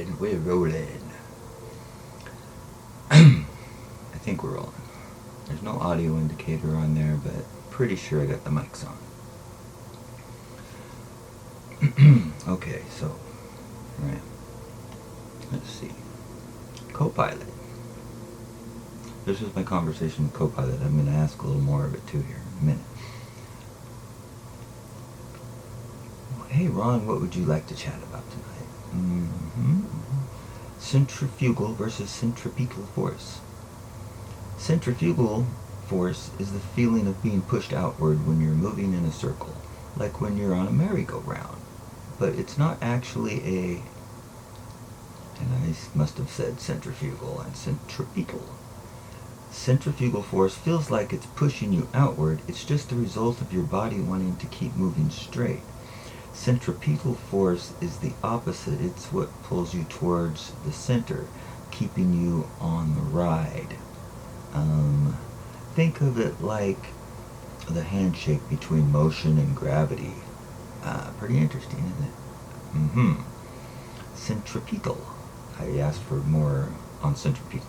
rolling. We're rolling. I think we're rolling. There's no audio indicator on there, but pretty sure I got the mics on. Okay, so, right. Let's see. Copilot. This is my conversation with Copilot. I'm going to ask a little more of it too here in a minute. Hey Ron, what would you like to chat about tonight? Centrifugal versus centripetal force. Centrifugal force is the feeling of being pushed outward when you're moving in a circle, like when you're on a merry-go-round. But it's not actually and I must have said centrifugal and centripetal. Centrifugal force feels like it's pushing you outward. It's just the result of your body wanting to keep moving straight. Centripetal force is the opposite. It's what pulls you towards the center, keeping you on the ride. Think of it like the handshake between motion and gravity. Pretty interesting, isn't it? Centripetal. I asked for more on centripetal.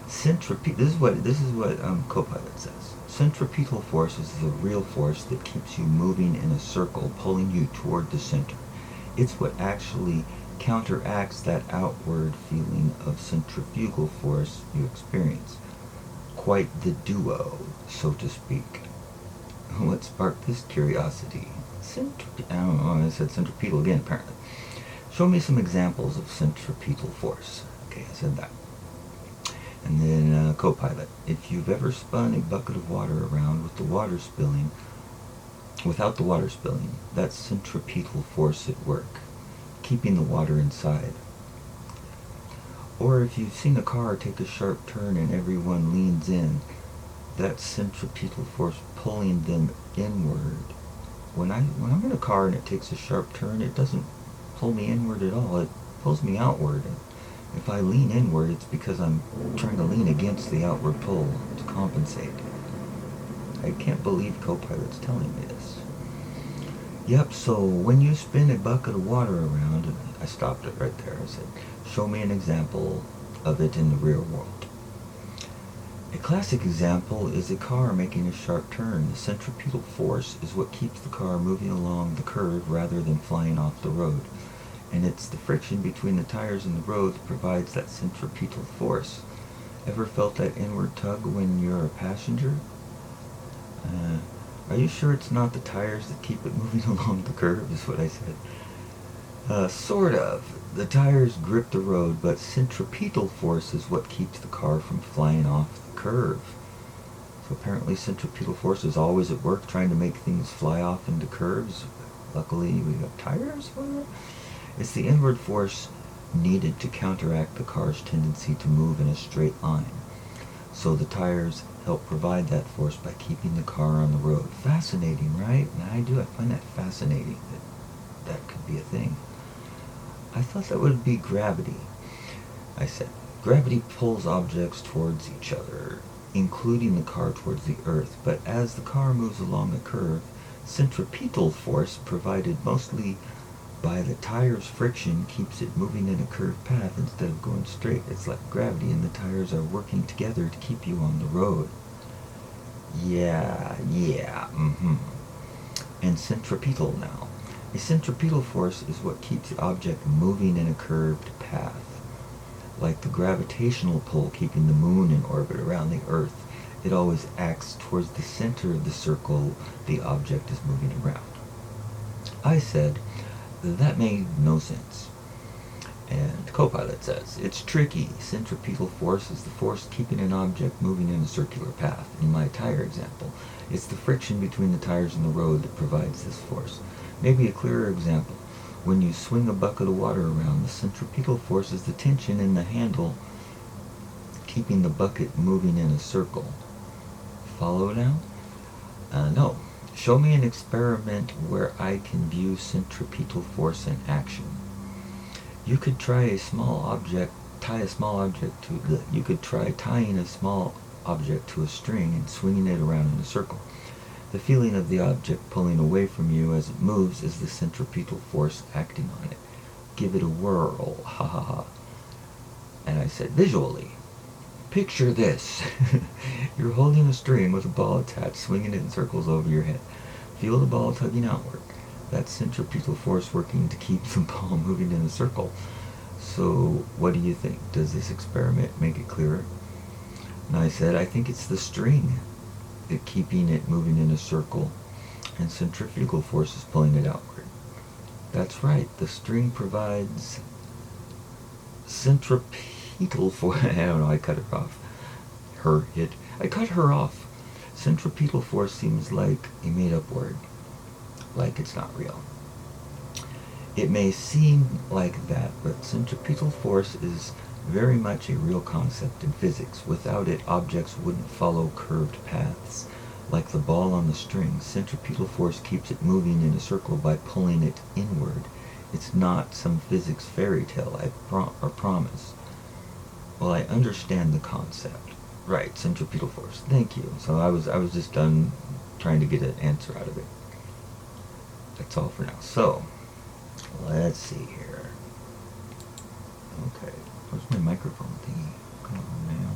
This is what Copilot says. Centripetal force is the real force that keeps you moving in a circle, pulling you toward the center. It's what actually counteracts that outward feeling of centrifugal force you experience. Quite the duo, so to speak. What sparked this curiosity? I don't know, I said centripetal again, apparently. Show me some examples of centripetal force. Okay, I said that. And then Copilot. If you've ever spun a bucket of water around without the water spilling, that's centripetal force at work, keeping the water inside. Or if you've seen a car take a sharp turn and everyone leans in, that's centripetal force pulling them inward. When I'm in a car and it takes a sharp turn, it doesn't pull me inward at all. It pulls me outward. And if I lean inward, it's because I'm trying to lean against the outward pull to compensate. I can't believe Copilot's telling me this. Yep, so when you spin a bucket of water around, and I stopped it right there. I said, show me an example of it in the real world. A classic example is a car making a sharp turn. The centripetal force is what keeps the car moving along the curve rather than flying off the road. And it's the friction between the tires and the road that provides that centripetal force. Ever felt that inward tug when you're a passenger? Are you sure it's not the tires that keep it moving along the curve, is what I said. Sort of. The tires grip the road, but centripetal force is what keeps the car from flying off the curve. So apparently centripetal force is always at work trying to make things fly off into curves. Luckily we have tires for it. It's the inward force needed to counteract the car's tendency to move in a straight line. So the tires help provide that force by keeping the car on the road. Fascinating, right? I find that fascinating, that could be a thing. I thought that would be gravity. I said, gravity pulls objects towards each other, including the car towards the earth. But as the car moves along a curve, centripetal force, provided mostly by the tire's friction, keeps it moving in a curved path instead of going straight. It's like gravity, and the tires are working together to keep you on the road. And centripetal now. A centripetal force is what keeps the object moving in a curved path. Like the gravitational pull keeping the moon in orbit around the earth, it always acts towards the center of the circle the object is moving around. I said, that made no sense. And Copilot says, it's tricky. Centripetal force is the force keeping an object moving in a circular path. In my tire example, it's the friction between the tires and the road that provides this force. Maybe a clearer example. When you swing a bucket of water around, the centripetal force is the tension in the handle keeping the bucket moving in a circle. Follow now? No. Show me an experiment where I can view centripetal force in action. You could try tying a small object to a string and swinging it around in a circle. The feeling of the object pulling away from you as it moves is the centripetal force acting on it. give it a whirl, ha ha ha. And I said, visually, picture this. You're holding a string with a ball attached, swinging it in circles over your head. Feel the ball tugging outward. That's centripetal force working to keep the ball moving in a circle. So what do you think? Does this experiment make it clearer? And I said, I think it's the string keeping it moving in a circle, and centrifugal force is pulling it outward. That's right, the string provides centripetal force. I don't know, I cut her off. I cut her off. Centripetal force seems like a made-up word, like it's not real. It may seem like that, but centripetal force is very much a real concept in physics. Without it, objects wouldn't follow curved paths. Like the ball on the string, centripetal force keeps it moving in a circle by pulling it inward. It's not some physics fairy tale, I promise. Well, I understand the concept. Right, centripetal force. Thank you. So I was just done trying to get an answer out of it. That's all for now. So, let's see here. Okay, where's my microphone thingy? Come on now.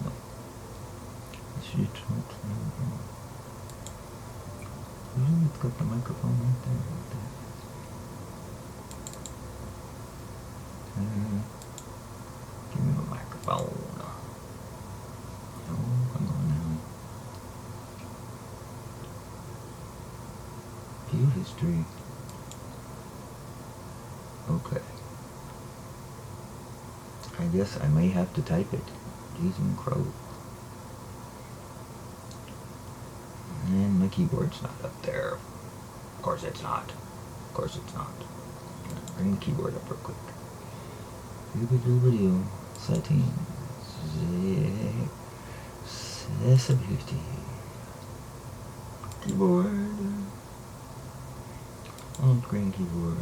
No. Usually it's got the microphone right there. Give me my microphone. Oh, come on now. View history. Okay. I guess I may have to type it using Crow. And my keyboard's not up there. Of course it's not. Of course it's not. Bring the keyboard up real quick. Doobie-doobie-doo. Settings. Accessibility. Keyboard. On-screen keyboard.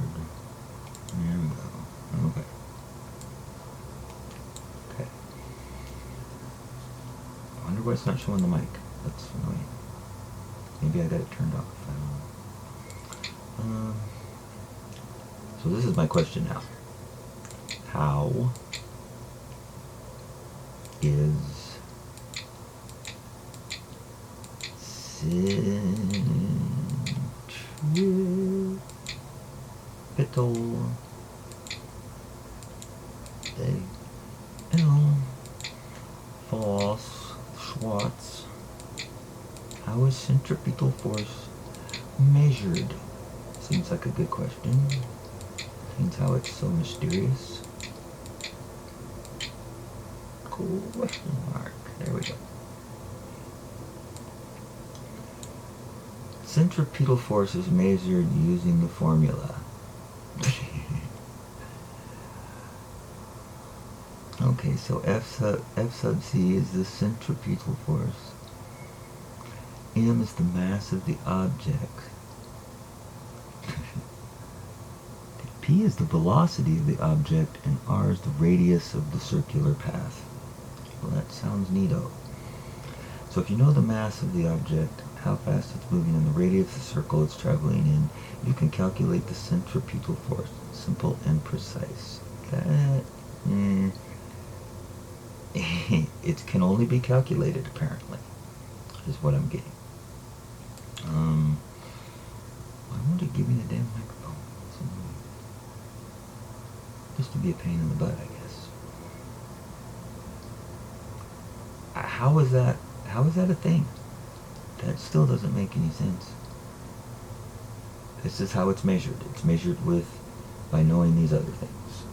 There we go. Okay. Okay. I wonder why it's not showing the mic. That's annoying. Maybe I got it turned off. I don't know. So this is my question now. How is centripetal false Schwartz? How is centripetal force measured? Seems like a good question. Seems how it's so mysterious. Question mark. There we go. Centripetal force is measured using the formula. Okay, so F sub C is the centripetal force. M is the mass of the object. P is the velocity of the object, and R is the radius of the circular path. Well, that sounds neato. So if you know the mass of the object, how fast it's moving, and the radius of the circle it's traveling in, you can calculate the centripetal force. Simple and precise. That, it can only be calculated, apparently, is what I'm getting. Why won't it give me the damn microphone? Just to be a pain in the butt, I guess. How is that a thing? That still doesn't make any sense. This is how it's measured. It's measured by knowing these other things.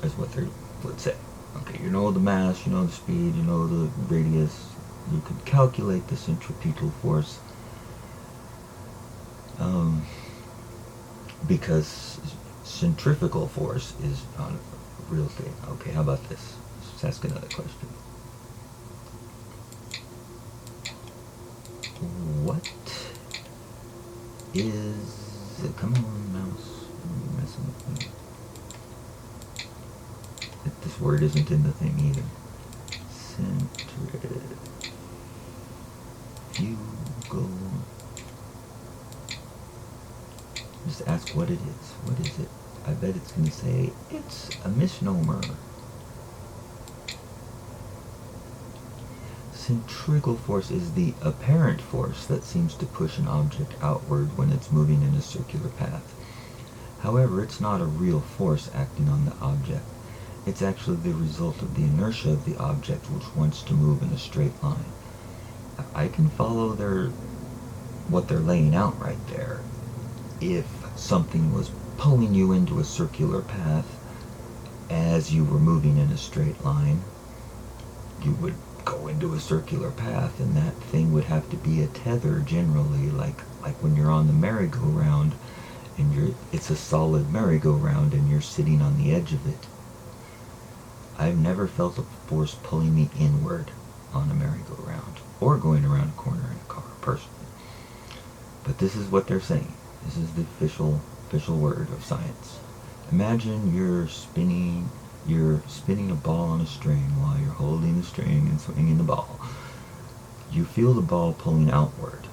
Is what they would say. Okay, you know the mass, you know the speed, you know the radius. You can calculate the centripetal force. Because centrifugal force is not a real thing. Okay, how about this? Let's ask another question. What is... Come on, mouse. You're messing with me. This word isn't in the thing either. Centrifugal just ask what it is. What is it? I bet it's going to say, it's a misnomer. Centrifugal force is the apparent force that seems to push an object outward when it's moving in a circular path. However, it's not a real force acting on the object. It's actually the result of the inertia of the object which wants to move in a straight line. I can follow what they're laying out right there. If something was pulling you into a circular path as you were moving in a straight line, you would go into a circular path, and that thing would have to be a tether generally, like when you're on the merry-go-round and it's a solid merry-go-round and you're sitting on the edge of it. I've never felt a force pulling me inward on a merry-go-round or going around a corner in a car, personally. But this is what they're saying. This is the official word of science. Imagine you're spinning a ball on a string while you're holding the string and swinging the ball. You feel the ball pulling outward.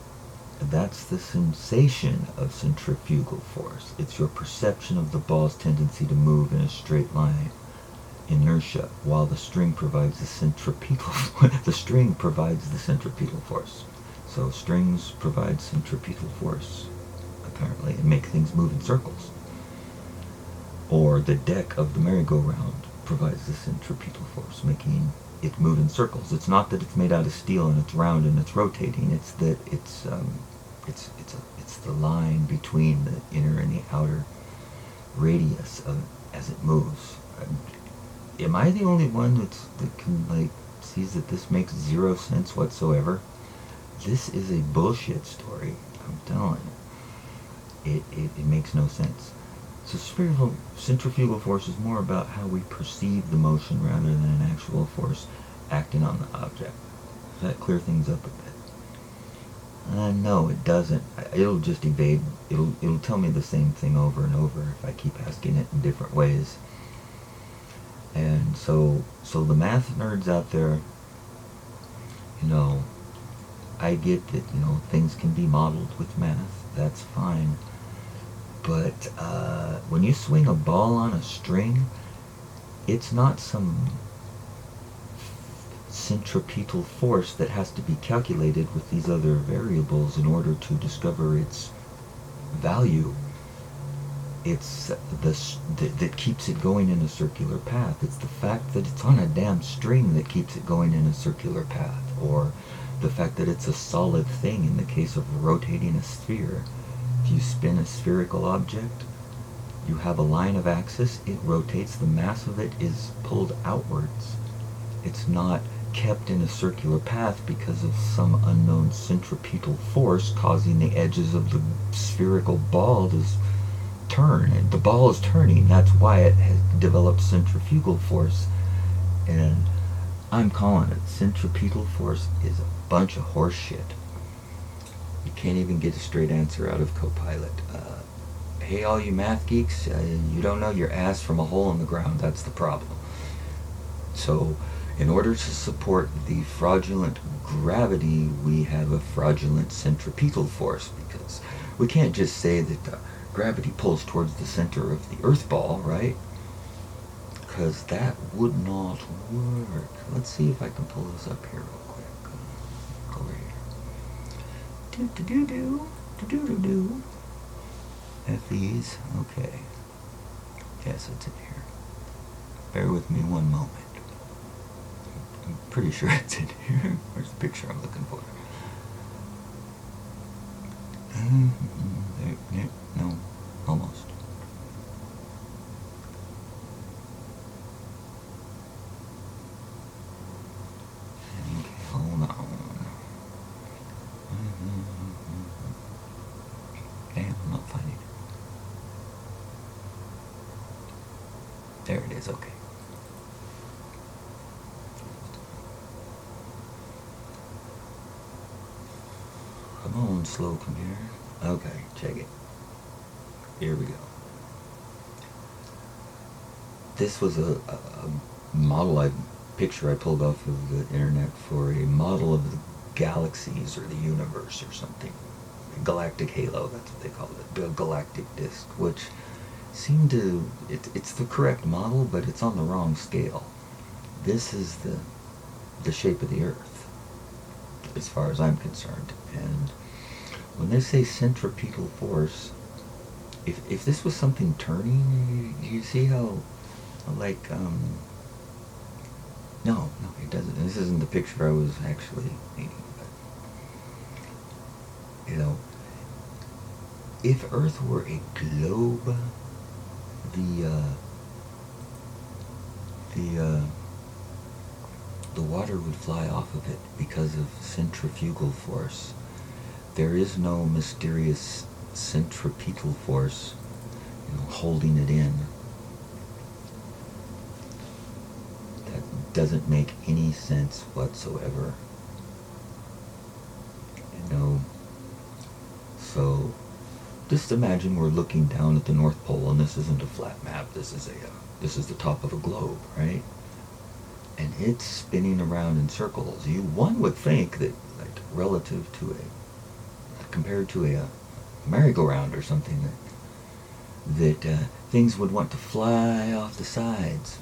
That's the sensation of centrifugal force. It's your perception of the ball's tendency to move in a straight line. Inertia, while the string provides the centripetal force. So strings provide centripetal force, apparently, and make things move in circles. Or the deck of the merry-go-round provides the centripetal force, making it move in circles. It's not that it's made out of steel and it's round and it's rotating. It's that it's the line between the inner and the outer radius as it moves. Am I the only one that can sees that this makes zero sense whatsoever? This is a bullshit story. I'm telling you, it makes no sense. So centrifugal force is more about how we perceive the motion rather than an actual force acting on the object. Does that clear things up a bit? No, it doesn't. It'll just evade. It'll tell me the same thing over and over if I keep asking it in different ways. And so the math nerds out there, I get that, things can be modeled with math. That's fine. But when you swing a ball on a string, it's not some centripetal force that has to be calculated with these other variables in order to discover its value. It's that keeps it going in a circular path. It's the fact that it's on a damn string that keeps it going in a circular path, or the fact that it's a solid thing in the case of rotating a sphere. If you spin a spherical object, you have a line of axis, it rotates, the mass of it is pulled outwards. It's not kept in a circular path because of some unknown centripetal force causing the edges of the spherical ball to turn. And the ball is turning, that's why it has developed centrifugal force. And I'm calling it centripetal force is a bunch of horse shit. You can't even get a straight answer out of Copilot. Hey, all you math geeks, you don't know your ass from a hole in the ground. That's the problem. So, in order to support the fraudulent gravity, we have a fraudulent centripetal force, because we can't just say that gravity pulls towards the center of the Earth ball, right? Because that would not work. Let's see if I can pull this up here real quick. Over here. Do-do-do-do. FEs. Okay. Yes, it's in here. Bear with me one moment. I'm pretty sure it's in here. Where's the picture I'm looking for? No, almost. Okay, hold on. Damn, I'm not finding it. There it is, okay. Come on, slow computer. Okay, check it. Here we go. This was a model picture I pulled off of the internet for a model of the galaxies or the universe or something. galactic halo, that's what they call it, the galactic disk, which seemed to, it's the correct model, but it's on the wrong scale. This is the shape of the Earth, as far as I'm concerned. And when they say centripetal force, if this was something turning, you see how, like, no, it doesn't. This isn't the picture I was actually meaning. But, you know, if Earth were a globe, the water would fly off of it because of centrifugal force. There is no mysterious centripetal force, holding it in. That doesn't make any sense whatsoever. So just imagine we're looking down at the North Pole, and this isn't a flat map. This is the top of a globe, right? And it's spinning around in circles. One would think that, like, relative to compared to a merry-go-round or something, that things would want to fly off the sides.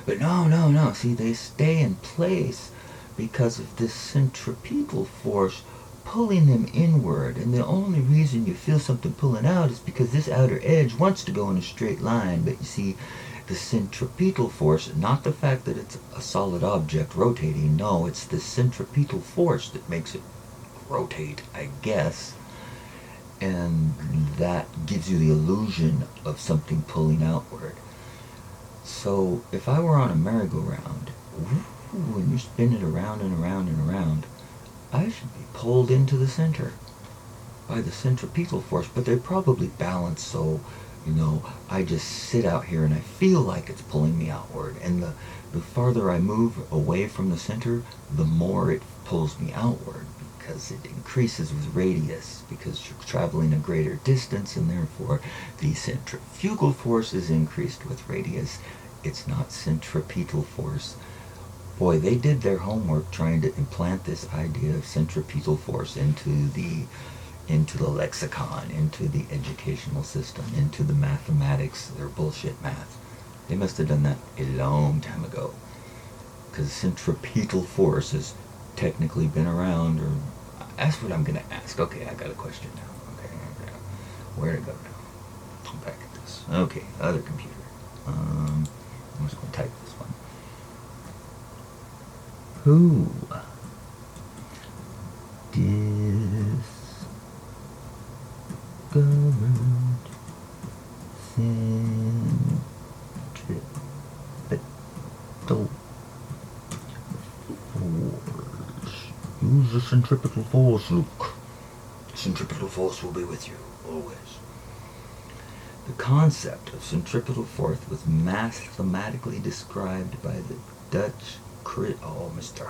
But no. See, they stay in place because of this centripetal force pulling them inward. And the only reason you feel something pulling out is because this outer edge wants to go in a straight line. But you see, the centripetal force, not the fact that it's a solid object rotating, no, it's the centripetal force that makes it rotate, I guess. And that gives you the illusion of something pulling outward. So if I were on a merry-go-round, when you're spinning around and around and around, I should be pulled into the center by the centripetal force, but they're probably balanced, so I just sit out here and I feel like it's pulling me outward. And the farther I move away from the center, the more it pulls me outward, because it increases with radius, because you're traveling a greater distance, and therefore the centrifugal force is increased with radius. It's not centripetal force. Boy, they did their homework trying to implant this idea of centripetal force into the lexicon, into the educational system, into the mathematics, their bullshit math. They must have done that a long time ago, because centripetal force has technically been around, or that's what I'm going to ask. Okay, I got a question now. Okay, where to go now? I'm back at this. Okay, other computer. I'm just going to type this one. Who discovered centripetal force? Use the centripetal force, Luke. Centripetal force will be with you, always. The concept of centripetal force was mathematically described by the Dutch Mr.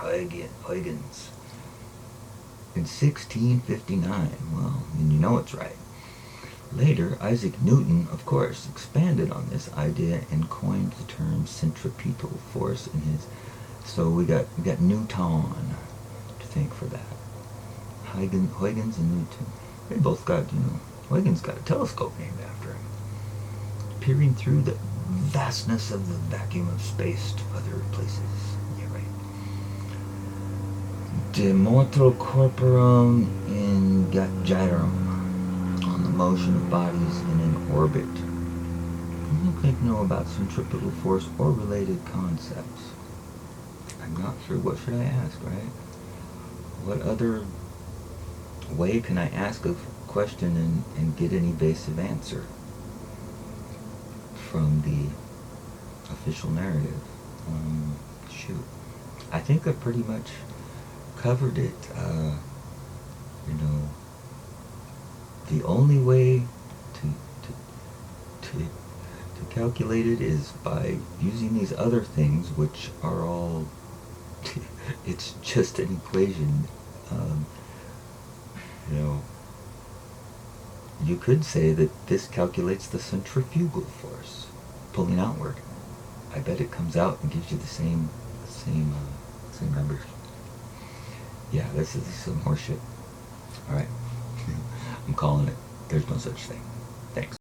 Huygens in 1659. Well, and it's right. Later, Isaac Newton, of course, expanded on this idea and coined the term centripetal force in his. So we got Newton to thank for that. Huygens and Newton. They both got, Huygens got a telescope named after him, peering through the vastness of the vacuum of space to other places. Yeah, right. De mortal corporum in gyrum, on the motion of bodies in an orbit. I don't think know about centripetal force or related concepts. I'm not sure. What should I ask, right? What other way can I ask a question and get an evasive answer from the official narrative? Shoot. I think I pretty much covered it. The only way to calculate it is by using these other things, which are all it's just an equation. You could say that this calculates the centrifugal force pulling outward. I bet it comes out and gives you the same numbers. Yeah, this is some horseshit. All right. I'm calling it. There's no such thing. Thanks.